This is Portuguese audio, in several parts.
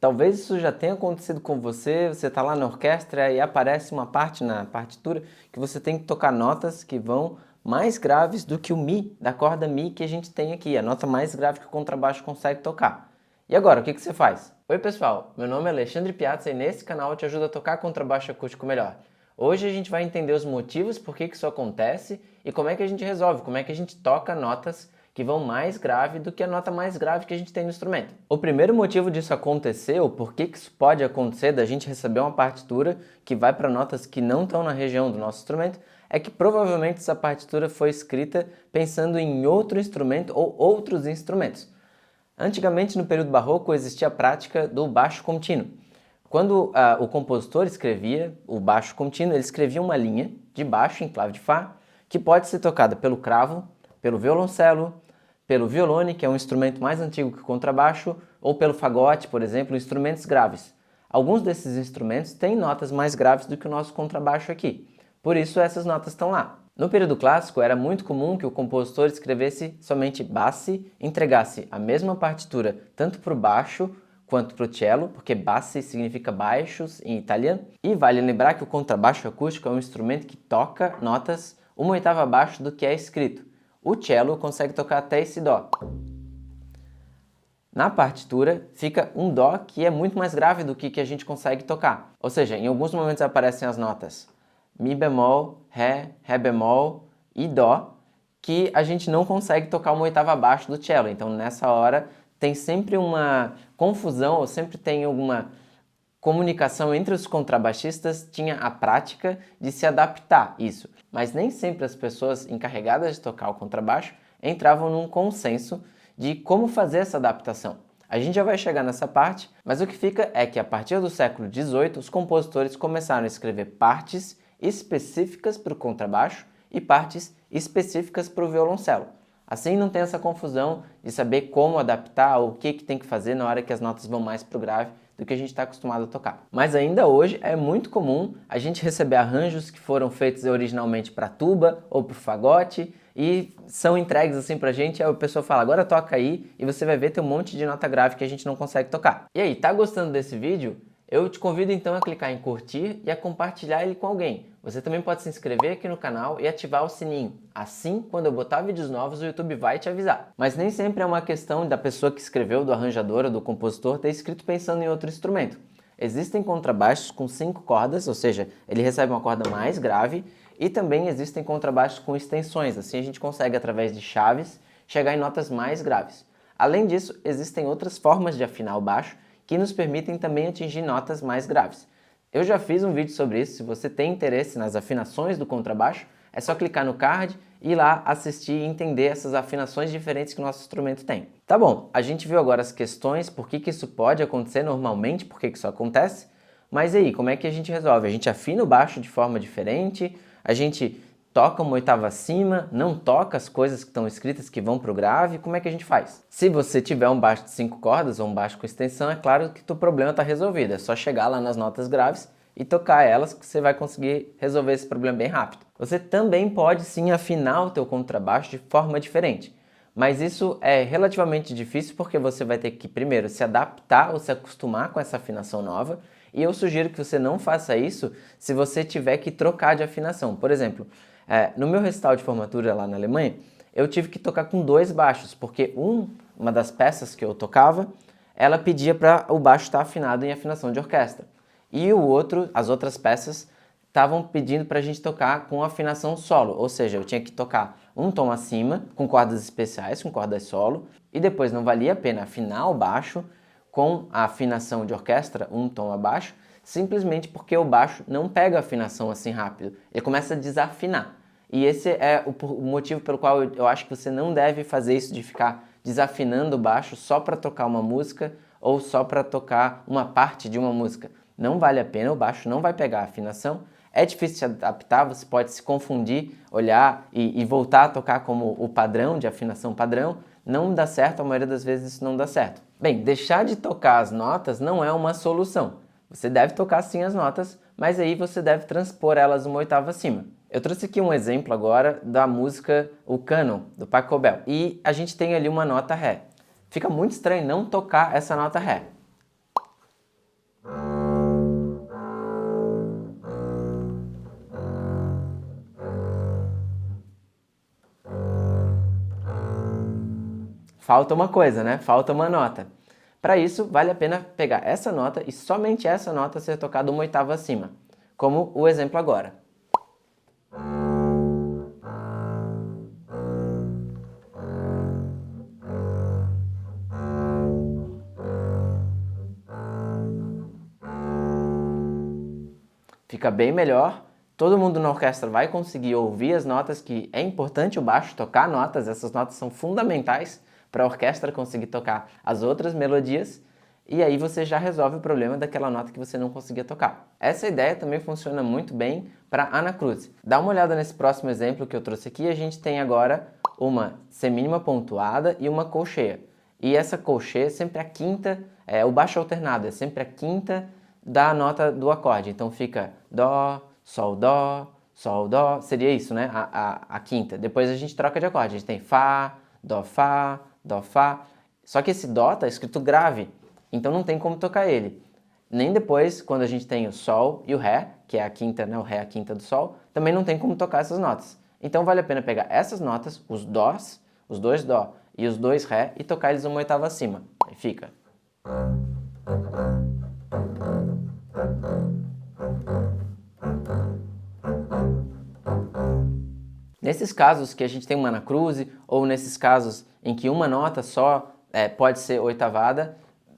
Talvez isso já tenha acontecido com você, você está lá na orquestra e aparece uma parte na partitura que você tem que tocar notas que vão mais graves do que o Mi, da corda Mi que a gente tem aqui, a nota mais grave que o contrabaixo consegue tocar. E agora, o que você faz? Oi pessoal, meu nome é Alexandre Piazza e nesse canal eu te ajudo a tocar contrabaixo acústico melhor. Hoje a gente vai entender os motivos por que isso acontece e como é que a gente resolve, como é que a gente toca notas que vão mais grave do que a nota mais grave que a gente tem no instrumento. O primeiro motivo disso acontecer, ou por que isso pode acontecer da gente receber uma partitura que vai para notas que não estão na região do nosso instrumento, é que provavelmente essa partitura foi escrita pensando em outro instrumento ou outros instrumentos. Antigamente, no período barroco, existia a prática do baixo contínuo. Quando o compositor escrevia o baixo contínuo, ele escrevia uma linha de baixo em clave de Fá, que pode ser tocada pelo cravo, pelo violoncelo, pelo violone, que é um instrumento mais antigo que o contrabaixo, ou pelo fagote, por exemplo, instrumentos graves. Alguns desses instrumentos têm notas mais graves do que o nosso contrabaixo aqui, por isso essas notas estão lá. No período clássico, era muito comum que o compositor escrevesse somente bassi, entregasse a mesma partitura tanto para o baixo quanto para o cello, porque bassi significa baixos em italiano. E vale lembrar que o contrabaixo acústico é um instrumento que toca notas uma oitava abaixo do que é escrito. O cello consegue tocar até esse dó. Na partitura fica um dó que é muito mais grave do que a gente consegue tocar. Ou seja, em alguns momentos aparecem as notas mi bemol, ré bemol e dó, que a gente não consegue tocar uma oitava abaixo do cello. Então nessa hora tem sempre uma confusão ou sempre tem alguma comunicação entre os contrabaixistas, tinha a prática de se adaptar isso, mas nem sempre as pessoas encarregadas de tocar o contrabaixo entravam num consenso de como fazer essa adaptação. A gente já vai chegar nessa parte, mas o que fica é que a partir do século XVIII os compositores começaram a escrever partes específicas para o contrabaixo e partes específicas para o violoncelo. Assim não tem essa confusão de saber como adaptar ou o que tem que fazer na hora que as notas vão mais para o grave do que a gente está acostumado a tocar. Mas ainda hoje é muito comum a gente receber arranjos que foram feitos originalmente para tuba ou para fagote e são entregues assim pra gente, aí a pessoa fala, agora toca aí, e você vai ver tem um monte de nota grave que a gente não consegue tocar. E aí, tá gostando desse vídeo? Eu te convido então a clicar em curtir e a compartilhar ele com alguém. Você também pode se inscrever aqui no canal e ativar o sininho. Assim, quando eu botar vídeos novos, o YouTube vai te avisar. Mas nem sempre é uma questão da pessoa que escreveu, do arranjador ou do compositor, ter escrito pensando em outro instrumento. Existem contrabaixos com 5 cordas, ou seja, ele recebe uma corda mais grave, e também existem contrabaixos com extensões, assim a gente consegue, através de chaves, chegar em notas mais graves. Além disso, existem outras formas de afinar o baixo, que nos permitem também atingir notas mais graves. Eu já fiz um vídeo sobre isso, se você tem interesse nas afinações do contrabaixo, é só clicar no card e ir lá assistir e entender essas afinações diferentes que o nosso instrumento tem. Tá bom, a gente viu agora as questões, por que isso pode acontecer normalmente, por que isso acontece, mas e aí, como é que a gente resolve? A gente afina o baixo de forma diferente, a gente toca uma oitava acima, não toca as coisas que estão escritas que vão para o grave, como é que a gente faz? Se você tiver um baixo de 5 cordas ou um baixo com extensão, é claro que o problema está resolvido, é só chegar lá nas notas graves e tocar elas que você vai conseguir resolver esse problema bem rápido. Você também pode sim afinar o teu contrabaixo de forma diferente, mas isso é relativamente difícil porque você vai ter que primeiro se adaptar ou se acostumar com essa afinação nova, e eu sugiro que você não faça isso se você tiver que trocar de afinação. Por exemplo, no meu recital de formatura lá na Alemanha, eu tive que tocar com 2 baixos, porque uma das peças que eu tocava, ela pedia para o baixo estar afinado em afinação de orquestra. E as outras peças, estavam pedindo para a gente tocar com afinação solo, ou seja, eu tinha que tocar um tom acima, com cordas especiais, com cordas solo, e depois não valia a pena afinar o baixo com a afinação de orquestra, um tom abaixo, simplesmente porque o baixo não pega a afinação assim rápido, ele começa a desafinar. E esse é o motivo pelo qual eu acho que você não deve fazer isso de ficar desafinando o baixo só para tocar uma música ou só para tocar uma parte de uma música. Não vale a pena, o baixo não vai pegar a afinação, é difícil se adaptar, você pode se confundir, olhar e voltar a tocar como o padrão, de afinação padrão, não dá certo, a maioria das vezes isso não dá certo. Bem, deixar de tocar as notas não é uma solução. Você deve tocar sim as notas, mas aí você deve transpor elas uma oitava acima. Eu trouxe aqui um exemplo agora da música O Canon, do Pachelbel, e a gente tem ali uma nota Ré. Fica muito estranho não tocar essa nota Ré. falta uma coisa, né? Falta uma nota. Para isso, vale a pena pegar essa nota e somente essa nota ser tocada uma oitava acima, como o exemplo agora. Fica bem melhor, todo mundo na orquestra vai conseguir ouvir as notas, que é importante o baixo tocar notas, essas notas são fundamentais para a orquestra conseguir tocar as outras melodias, e aí você já resolve o problema daquela nota que você não conseguia tocar. Essa ideia também funciona muito bem para Anacruze. Dá uma olhada nesse próximo exemplo que eu trouxe aqui, a gente tem agora uma semínima pontuada e uma colcheia. E essa colcheia é sempre a quinta, o baixo alternado, é sempre a quinta da nota do acorde. Então fica Dó, Sol, Dó, seria isso, né? A quinta. Depois a gente troca de acorde, a gente tem Fá, Dó, Fá, Dó, Fá. Só que esse Dó está escrito grave, então não tem como tocar ele. Nem depois, quando a gente tem o Sol e o Ré, que é a quinta, né? O Ré é a quinta do Sol, também não tem como tocar essas notas. Então vale a pena pegar essas notas, os Dós, os dois Dó e os dois Ré, e tocar eles uma oitava acima. Aí fica. Nesses casos que a gente tem uma Anacruze, ou nesses casos em que uma nota só pode ser oitavada,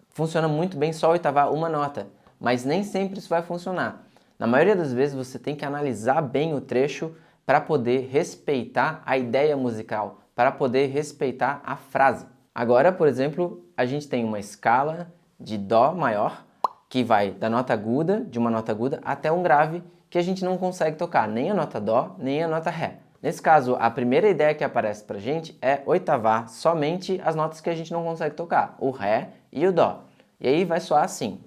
funciona muito bem só oitavar uma nota, mas nem sempre isso vai funcionar. Na maioria das vezes você tem que analisar bem o trecho para poder respeitar a ideia musical, para poder respeitar a frase. Agora, por exemplo, a gente tem uma escala de Dó maior, que vai da nota aguda, de uma nota aguda, até um grave, que a gente não consegue tocar nem a nota Dó, nem a nota Ré. Nesse caso, a primeira ideia que aparece pra gente é oitavar somente as notas que a gente não consegue tocar, o Ré e o Dó. E aí vai soar assim.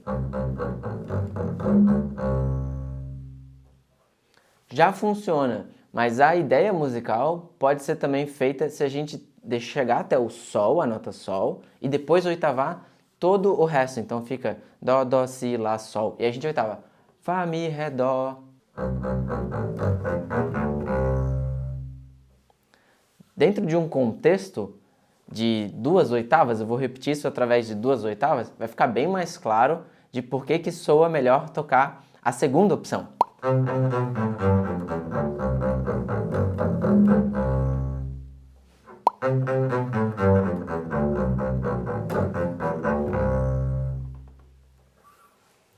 Já funciona, mas a ideia musical pode ser também feita se a gente chegar até o Sol, a nota Sol, e depois oitavar todo o resto. Então fica Dó, Dó, Si, Lá, Sol. E a gente oitava Fá, Mi, Ré, Dó. Dentro de um contexto de duas oitavas, eu vou repetir isso através de duas oitavas, vai ficar bem mais claro de por que soa melhor tocar a segunda opção.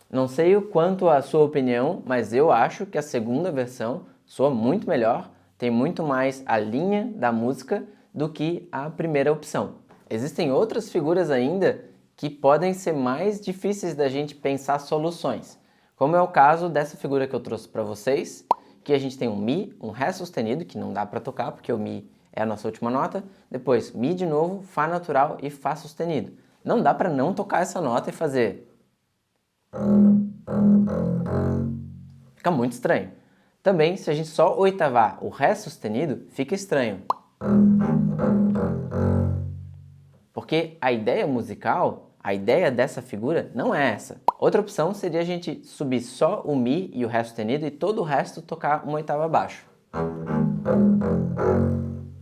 Não sei o quanto a sua opinião, mas eu acho que a segunda versão soa muito melhor, tem muito mais a linha da música do que a primeira opção. Existem outras figuras ainda que podem ser mais difíceis da gente pensar soluções, como é o caso dessa figura que eu trouxe para vocês, que a gente tem um Mi, um Ré sustenido, que não dá para tocar porque o Mi é a nossa última nota, depois Mi de novo, Fá natural e Fá sustenido. Não dá para não tocar essa nota e fazer... Fica muito estranho. Também, se a gente só oitavar o Ré sustenido, fica estranho. Porque a ideia musical, a ideia dessa figura não é essa. Outra opção seria a gente subir só o Mi e o Ré sustenido e todo o resto tocar uma oitava abaixo.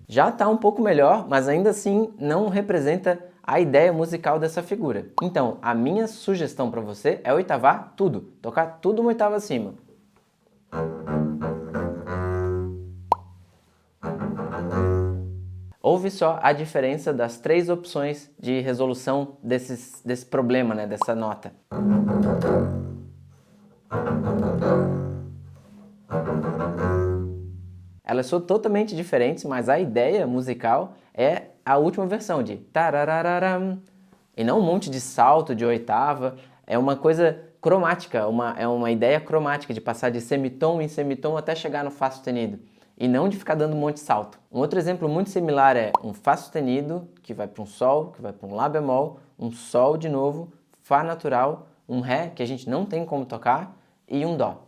Já está um pouco melhor, mas ainda assim não representa a ideia musical dessa figura. Então, a minha sugestão para você é oitavar tudo, tocar tudo uma oitava acima. Ouve só a diferença das três opções de resolução desse problema, né, dessa nota. Elas são totalmente diferentes, mas a ideia musical é a última versão de tararararam, e não um monte de salto de oitava. É uma coisa cromática, é uma ideia cromática de passar de semitom em semitom até chegar no Fá sustenido, e não de ficar dando um monte de salto. Um outro exemplo muito similar é um Fá sustenido, que vai para um Sol, que vai para um Lá bemol, um Sol de novo, Fá natural, um Ré, que a gente não tem como tocar, e um Dó.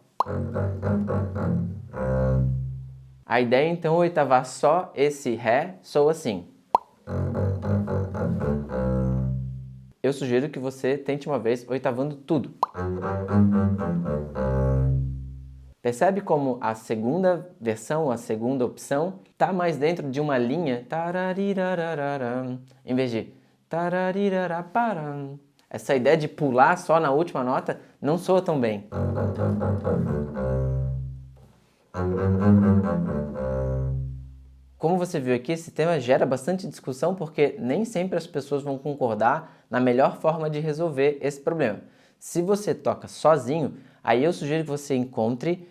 A ideia então é oitavar só esse Ré, soa assim. Eu sugiro que você tente uma vez oitavando tudo. Percebe como a segunda versão, a segunda opção, está mais dentro de uma linha, tararirarararam, em vez de tarariraraparam. Essa ideia de pular só na última nota não soa tão bem. Como você viu aqui, esse tema gera bastante discussão porque nem sempre as pessoas vão concordar na melhor forma de resolver esse problema. Se você toca sozinho, aí eu sugiro que você encontre,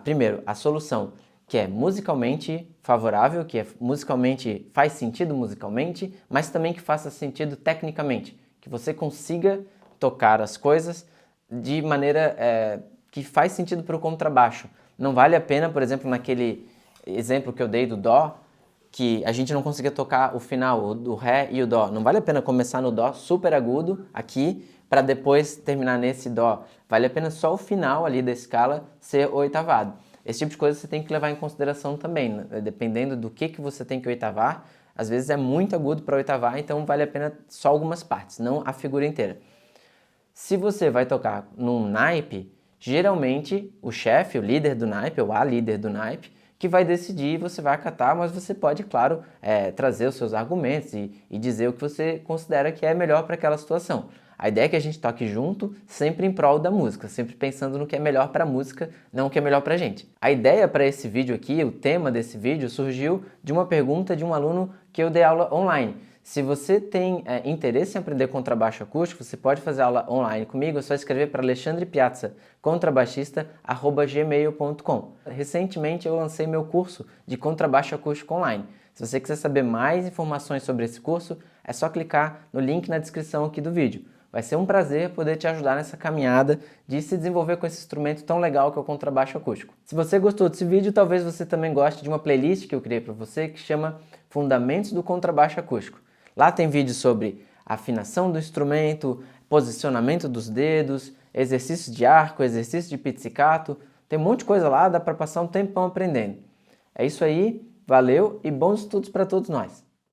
primeiro, a solução que é musicalmente favorável, que musicalmente faz sentido musicalmente, mas também que faça sentido tecnicamente, que você consiga tocar as coisas de maneira que faz sentido para o contrabaixo. Não vale a pena, por exemplo, naquele exemplo que eu dei do Dó, que a gente não conseguia tocar o final, o Ré e o Dó. Não vale a pena começar no Dó super agudo aqui, para depois terminar nesse Dó. Vale a pena só o final ali da escala ser oitavado. Esse tipo de coisa você tem que levar em consideração também, né? Dependendo do que você tem que oitavar. Às vezes é muito agudo para oitavar, então vale a pena só algumas partes, não a figura inteira. Se você vai tocar num naipe, geralmente o chefe, o líder do naipe, ou a líder do naipe, que vai decidir e você vai acatar, mas você pode, claro, trazer os seus argumentos e dizer o que você considera que é melhor para aquela situação. A ideia é que a gente toque junto, sempre em prol da música, sempre pensando no que é melhor para a música, não o que é melhor para a gente. A ideia para esse vídeo aqui, o tema desse vídeo, surgiu de uma pergunta de um aluno que eu dei aula online. Se você tem interesse em aprender contrabaixo acústico, você pode fazer aula online comigo, é só escrever para Alexandre Piazza, contrabaixista@gmail.com. Recentemente eu lancei meu curso de contrabaixo acústico online. Se você quiser saber mais informações sobre esse curso, é só clicar no link na descrição aqui do vídeo. Vai ser um prazer poder te ajudar nessa caminhada de se desenvolver com esse instrumento tão legal que é o contrabaixo acústico. Se você gostou desse vídeo, talvez você também goste de uma playlist que eu criei para você que chama Fundamentos do Contrabaixo Acústico. Lá tem vídeos sobre afinação do instrumento, posicionamento dos dedos, exercícios de arco, exercício de pizzicato. Tem um monte de coisa lá, dá para passar um tempão aprendendo. É isso aí, valeu e bons estudos para todos nós!